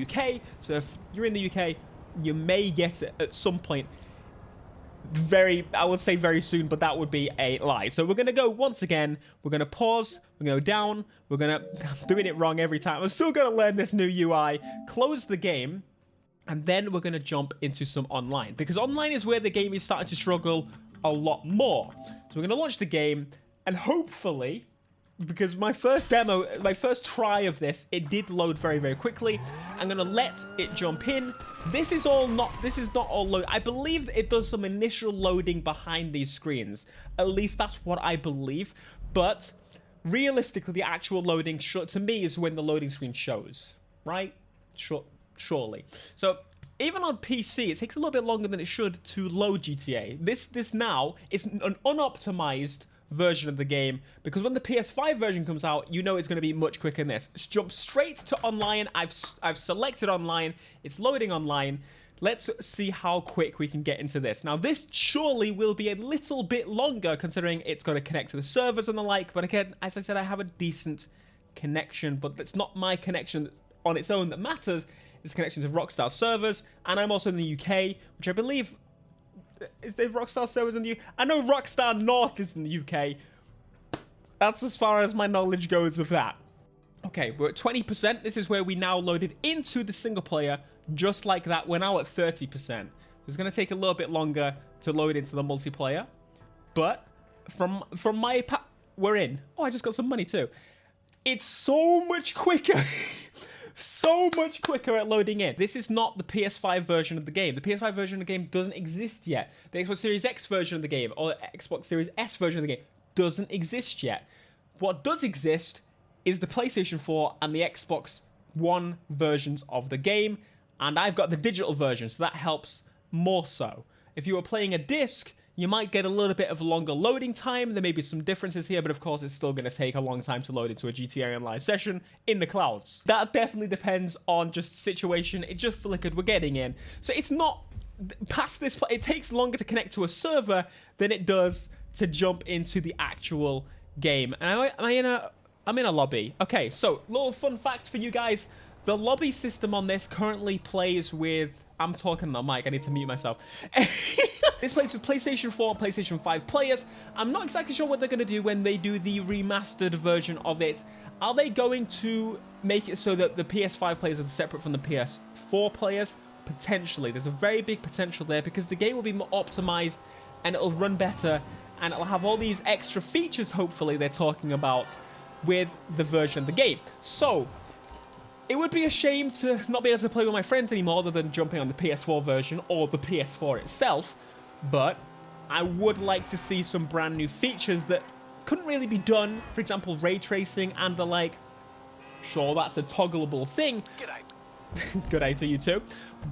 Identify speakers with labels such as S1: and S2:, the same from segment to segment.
S1: UK. So if you're in the UK, you may get it at some point. I would say very soon, but that would be a lie. So we're going to go once again. We're going to pause. We're going to go down. We're going to... I'm doing it wrong every time. I'm still going to learn this new UI. Close the game. And then we're going to jump into some online. Because online is where the game is starting to struggle a lot more. So we're going to launch the game. And hopefully... because my first demo, my first try of this, it did load very, very quickly. I'm going to let it jump in. This is not all load. I believe it does some initial loading behind these screens. At least that's what I believe. But realistically, the actual loading, to me, is when the loading screen shows, right? Surely. So even on PC, it takes a little bit longer than it should to load GTA. This now is an unoptimized version of the game, because when the PS5 version comes out, you know it's going to be much quicker than this. Let's jump straight to online. I've selected online. It's loading online. Let's see how quick we can get into this. Now, this surely will be a little bit longer, considering it's got to connect to the servers and the like. But again, as I said, I have a decent connection, but that's not my connection on its own that matters. It's connection to Rockstar servers, and I'm also in the UK, which I believe... is there Rockstar servers in the UK? I know Rockstar North is in the UK. That's as far as my knowledge goes with that. Okay, we're at 20%. This is where we now loaded into the single player, just like that. We're now at 30%. It's going to take a little bit longer to load into the multiplayer. But from my... we're in. Oh, I just got some money too. It's so much quicker. So much quicker at loading in. This is not the PS5 version of the game. The PS5 version of the game doesn't exist yet. The Xbox Series X version of the game, or the Xbox Series S version of the game, doesn't exist yet. What does exist is the PlayStation 4 and the Xbox One versions of the game, and I've got the digital version, so that helps more so. If you were playing a disc, you might get a little bit of a longer loading time. There may be some differences here, but of course it's still going to take a long time to load into a GTA Online session in the clouds. That definitely depends on just situation. It just flickered, we're getting in. So it's not past this, it takes longer to connect to a server than it does to jump into the actual game. And I'm in a lobby. Okay, so little fun fact for you guys. The lobby system on this currently plays with... I'm talking on the mic, I need to mute myself. This plays with PlayStation 4 and PlayStation 5 players. I'm not exactly sure what they're going to do when they do the remastered version of it. Are they going to make it so that the PS5 players are separate from the PS4 players? Potentially. There's a very big potential there, because the game will be more optimized and it'll run better and it'll have all these extra features, hopefully, they're talking about with the version of the game. So... it would be a shame to not be able to play with my friends anymore other than jumping on the PS4 version or the PS4 itself. But I would like to see some brand new features that couldn't really be done. For example, ray tracing and the like. Sure, that's a toggleable thing. Good day to you too.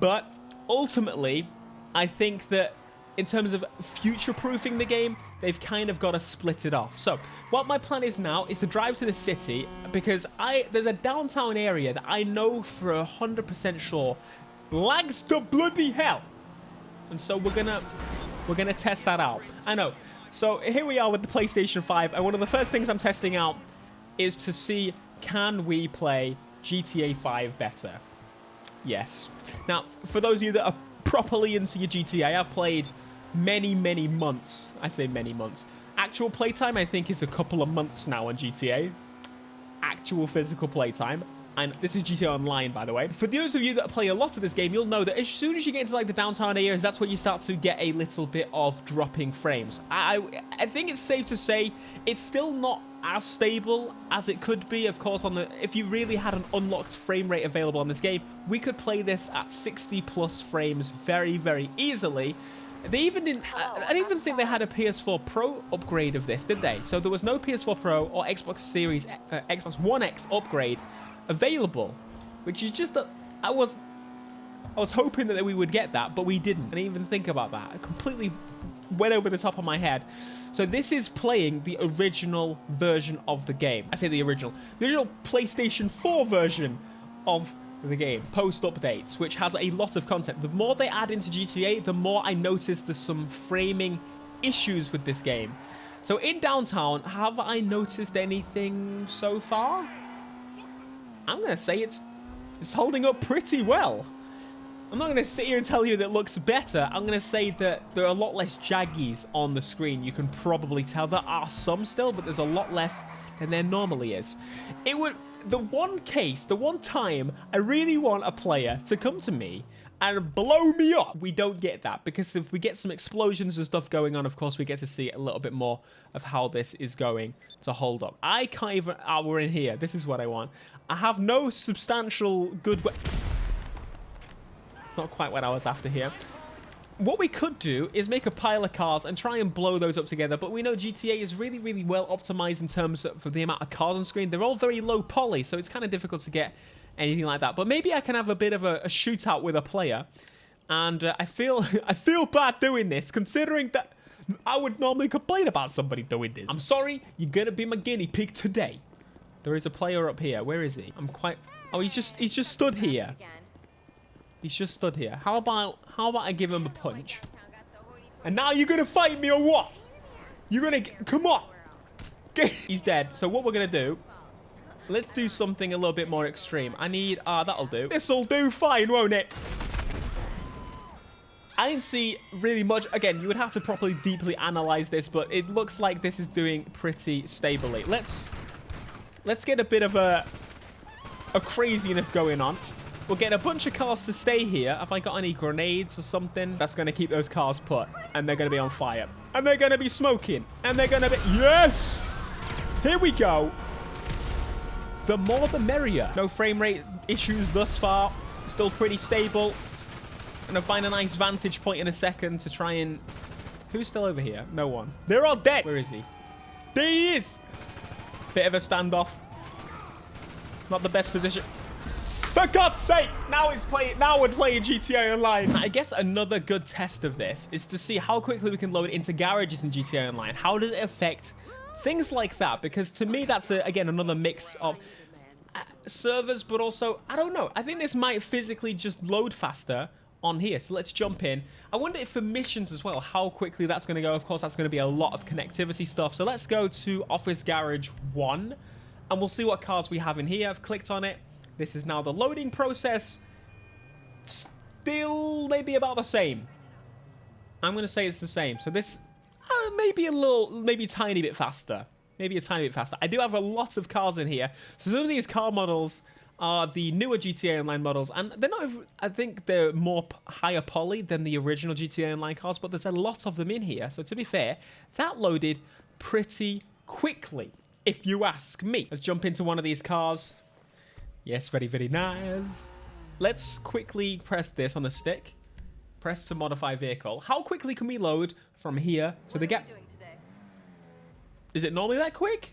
S1: But ultimately, I think that in terms of future-proofing the game, they've kind of got to split it off. So what my plan is now is to drive to the city, because there's a downtown area that I know for 100% sure lags to bloody hell. And so we're gonna test that out. I know. So here we are with the PlayStation 5, and one of the first things I'm testing out is to see, can we play GTA 5 better? Yes. Now, for those of you that are properly into your GTA, I've played many months. I say many months. Actual playtime, I think, is a couple of months now on GTA. Actual physical playtime. And this is GTA Online, by the way. For those of you that play a lot of this game, you'll know that as soon as you get into like the downtown areas, that's where you start to get a little bit of dropping frames. I think it's safe to say it's still not as stable as it could be. Of course, if you really had an unlocked frame rate available on this game, we could play this at 60 plus frames very easily. They even didn't... I don't even think they had a PS4 Pro upgrade of this, did they? So there was no PS4 Pro or Xbox Series, Xbox One X upgrade available, which is just that I was hoping that we would get that, but we didn't. I didn't even think about that. I completely went over the top of my head. So this is playing the original version of the game. I say the original PlayStation 4 version of the game, post updates, which has a lot of content. The more they add into GTA, the more I notice there's some framing issues with this game. So in downtown, have I noticed anything so far? I'm gonna say it's It's holding up pretty well. I'm not going to sit here and tell you that it looks better. I'm going to say that there are a lot less jaggies on the screen. You can probably tell there are some still, but there's a lot less than there normally is. It would... The one case, the one time I really want a player to come to me and blow me up. We don't get that, because if we get some explosions and stuff going on, of course, we get to see a little bit more of how this is going to hold up. I can't even... Oh, we're in here. This is what I want. I have no substantial good... Not quite what I was after here. What we could do is make a pile of cars and try and blow those up together, but we know GTA is really, really well optimized in terms of the amount of cars on screen. They're all very low poly, so it's kind of difficult to get anything like that. But maybe I can have a bit of a shootout with a player, and I feel bad doing this, considering that I would normally complain about somebody doing this. I'm sorry, you're gonna be my guinea pig today. There is a player up here. Where is he? I'm quite... Oh, he's just stood here. He's just stood here. How about I give him a punch? And now you're gonna fight me or what? You're gonna... Come on. He's dead. So what we're gonna do... Let's do something a little bit more extreme. I need... that'll do. This'll do fine, won't it? I didn't see really much. Again, you would have to properly deeply analyze this, but it looks like this is doing pretty stably. Let's get a bit of a craziness going on. We'll get a bunch of cars to stay here. Have I got any grenades or something? That's going to keep those cars put. And they're going to be on fire. And they're going to be smoking. And they're going to be... Yes! Here we go. The more the merrier. No frame rate issues thus far. Still pretty stable. I'm going to find a nice vantage point in a second to try and... Who's still over here? No one. They're all dead. Where is he? There he is. Bit of a standoff. Not the best position. For God's sake! Now we're playing GTA Online. I guess another good test of this is to see how quickly we can load into garages in GTA Online. How does it affect things like that? Because to me, that's, again, another mix of servers, but also, I don't know. I think this might physically just load faster on here. So let's jump in. I wonder if for missions as well, how quickly that's going to go. Of course, that's going to be a lot of connectivity stuff. So let's go to Office Garage 1, and we'll see what cars we have in here. I've clicked on it. This is now the loading process. Still maybe about the same. I'm going to say it's the same. So this maybe a tiny bit faster. Maybe a tiny bit faster. I do have a lot of cars in here. So some of these car models are the newer GTA Online models. And they're not, I think they're more higher poly than the original GTA Online cars. But there's a lot of them in here. So to be fair, that loaded pretty quickly, if you ask me. Let's jump into one of these cars. Yes, very, very nice. Let's quickly press this on the stick. Press to modify vehicle. How quickly can we load from here to the gap? Is it normally that quick?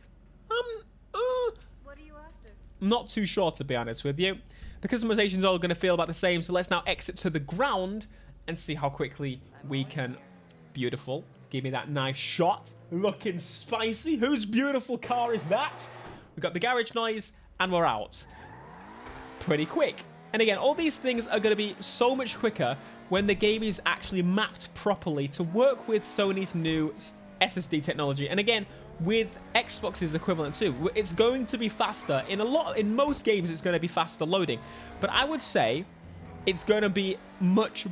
S1: What are you after? Not too sure, to be honest with you. The customization is all going to feel about the same. So let's now exit to the ground and see how quickly we can... Beautiful. Give me that nice shot. Looking spicy. Whose beautiful car is that? We've got the garage noise and we're out. Pretty quick. And again, all these things are going to be so much quicker when the game is actually mapped properly to work with Sony's new SSD technology. And again, with Xbox's equivalent too. It's going to be faster. In most games, it's going to be faster loading. But I would say it's going to be much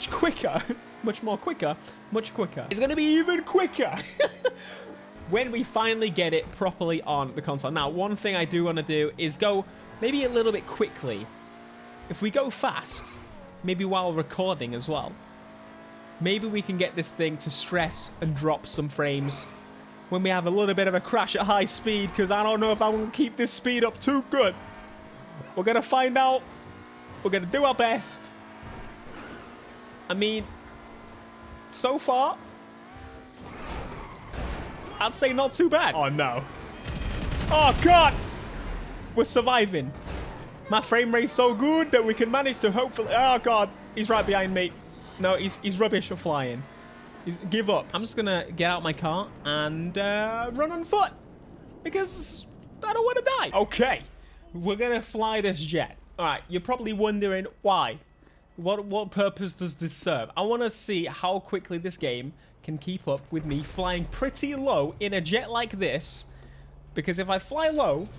S1: quicker. Much more quicker. Much quicker. It's going to be even quicker. When we finally get it properly on the console. Now, one thing I do want to do is go maybe a little bit quickly. If we go fast, maybe while recording as well, maybe we can get this thing to stress and drop some frames when we have a little bit of a crash at high speed, because I don't know if I'm going to keep this speed up too good. We're going to find out. We're going to do our best. I mean, so far... I'd say not too bad. Oh, no. Oh, God. We're surviving. My frame rate's so good that we can manage to hopefully... Oh, God. He's right behind me. No, he's rubbish at flying. Give up. I'm just going to get out my car and run on foot. Because I don't want to die. Okay. We're going to fly this jet. All right. You're probably wondering why. What purpose does this serve? I want to see how quickly this game can keep up with me flying pretty low in a jet like this, because if I fly low,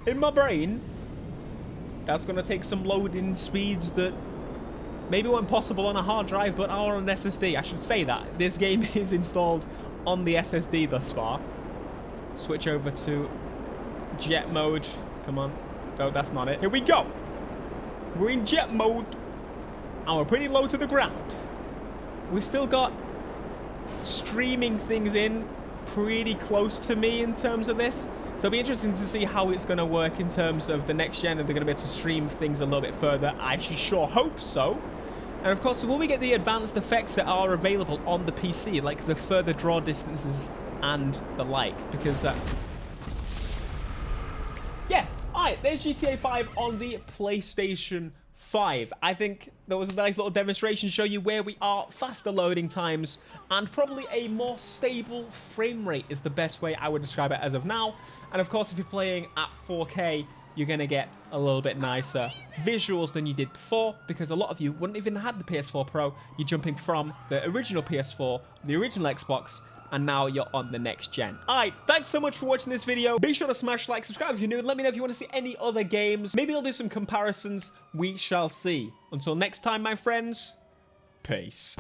S1: in my brain, that's going to take some loading speeds that maybe weren't possible on a hard drive, but are on an SSD. I should say that. This game is installed on the SSD thus far. Switch over to jet mode. Come on. No, that's not it. Here we go. We're in jet mode. And we're pretty low to the ground. We still got streaming things in pretty close to me in terms of this. So it'll be interesting to see how it's going to work in terms of the next gen. And they're going to be able to stream things a little bit further. I actually sure hope so. And of course, will we get the advanced effects that are available on the PC, like the further draw distances and the like? Because, yeah, alright, there's GTA 5 on the PlayStation 5. I think that was a nice little demonstration, show you where we are, faster loading times, and probably a more stable frame rate is the best way I would describe it as of now. And of course, if you're playing at 4K, you're going to get a little bit nicer visuals than you did before, because a lot of you wouldn't even have the PS4 Pro. You're jumping from the original PS4, the original Xbox, and now you're on the next gen. Alright, thanks so much for watching this video. Be sure to smash like, subscribe if you're new, and let me know if you want to see any other games. Maybe I'll do some comparisons. We shall see. Until next time, my friends, peace.